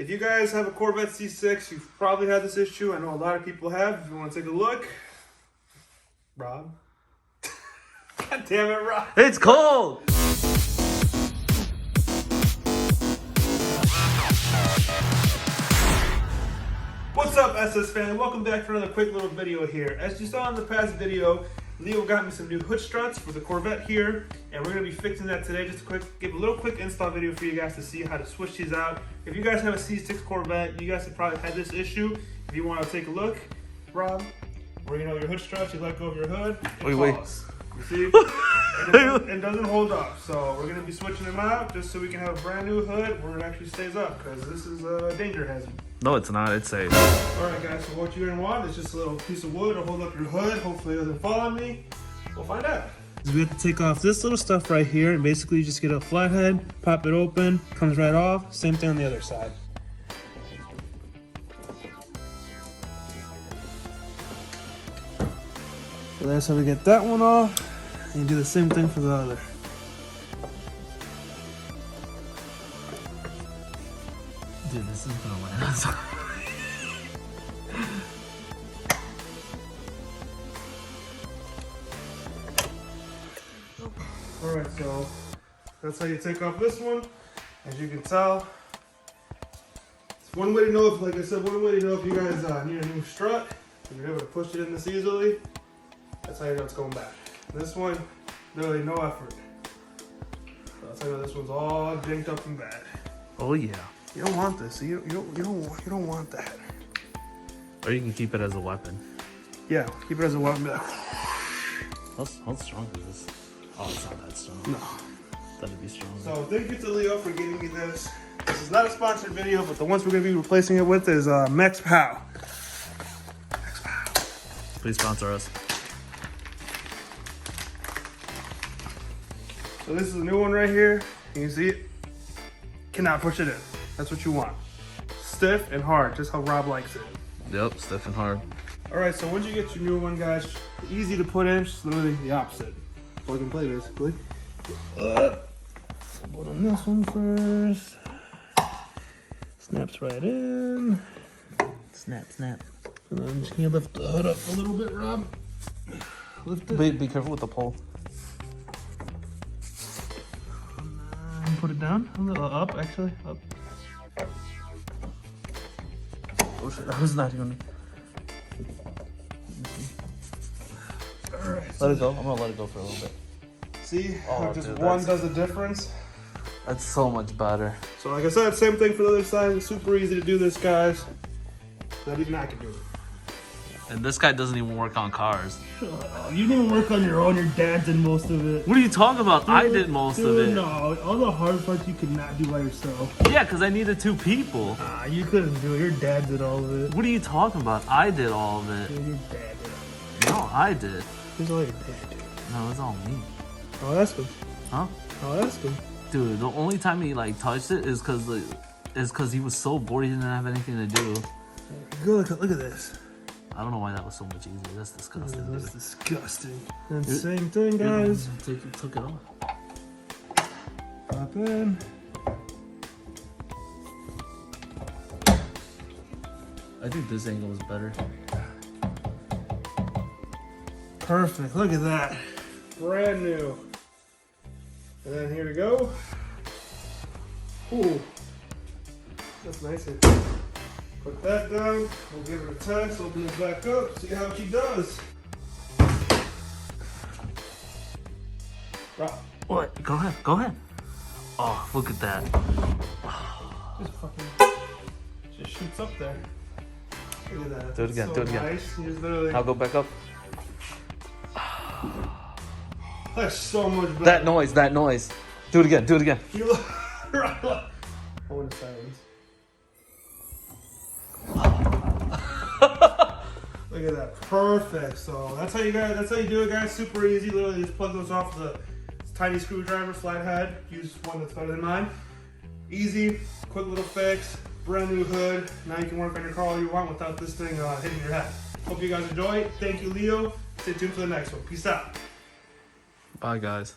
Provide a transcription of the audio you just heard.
If you guys have a Corvette C6, you've probably had this issue. I know a lot of people have. If you want to take a look, Rob. God damn it, Rob. It's cold. What's up, SSfam? Welcome back for another quick little video here. As you saw in the past video, Leo got me some new hood struts for the Corvette here, and we're going to be fixing that today. Just to give a little quick install video for you guys to see how to switch these out. If you guys have a C6 Corvette, you guys have probably had this issue. If you want to take a look, Rob, where you know your hood struts, you let go of your hood, it falls. You see? It doesn't hold up. So we're going to be switching them out just so we can have a brand new hood where it actually stays up, because this is a danger hazard. No, it's not. It's safe. Alright guys, so what you're going to want is just a little piece of wood to hold up your hood. Hopefully it doesn't fall on me. We'll find out. We have to take off this little stuff right here, and basically you just get a flathead, pop it open, comes right off. Same thing on the other side. So that's how we get that one off. And you do the same thing for the other. Dude, this is gonna land us. Alright, so that's how you take off this one. As you can tell, it's one way to know if, like I said, one way to know if you guys need a new strut. If you're able to push it in this easily, that's how you know it's going back. This one, literally no effort. So that's how you know this one's all janked up and bad. Oh yeah. You don't want this. You don't want that. Or you can keep it as a weapon. Yeah, keep it as a weapon. How strong is this? Oh, it's not that strong. No. That'd be strong. So thank you to Leo for getting me this. This is not a sponsored video, but the ones we're going to be replacing it with is Maxpow. Maxpow. Please sponsor us. So this is a new one right here. You can see it. Cannot push it in. That's what you want. Stiff and hard, just how Rob likes it. Yep, stiff and hard. Alright, so once you get your new one, guys, easy to put in, just literally the opposite. Plug and play, basically. Put on this one first. Snaps right in. Snap, snap. And then I'm just gonna lift the hood up a little bit, Rob. Lift it. Be careful with the pole. And put it down. A little up, actually. Up. Oh shit, that was not even. Alright. Let it go. I'm gonna let it go for a little bit. See Oh, how just dude, one does the difference? That's so much better. So like I said, same thing for the other side. It's super easy to do this, guys. Not even I can do it. And this guy doesn't even work on cars. You didn't work on your own. Your dad did most of it. What are you talking about? Dude, I did most of it. No, all the hard parts you could not do by yourself. Yeah, because I needed 2 people. You couldn't do it. Your dad did all of it. What are you talking about? I did all of it. Dude, your dad did. No, I did. Here's all your dad did. No, it's all me. I'll ask him. Huh? I'll ask him. Dude, the only time he like touched it is because he was so bored he didn't have anything to do. Look at this. I don't know why that was so much easier. That's disgusting. That's disgusting. And same thing, guys. Took it off. Pop in. I think this angle is better. Perfect. Look at that. Brand new. And then here we go. Ooh. That's nice. Put that down. We'll give it a test. Open it back up. See how she does. Rob. What? Go ahead. Go ahead. Oh, look at that. Just fucking. Just shoots up there. Look at that. Do it again. So Do it again. nice. You just literally. I'll go back up. That's so much better. That noise. That noise. Do it again. Do it again. You look. I want to silence. Look at that, perfect. So that's how you do it, guys. Super easy. Literally just plug those off with a tiny screwdriver, flathead. Use one that's better than mine. Easy, quick little fix, brand new hood. Now you can work on your car all you want without this thing hitting your head. Hope you guys enjoy. Thank you, Leo. Stay tuned for the next one. Peace out. Bye, guys.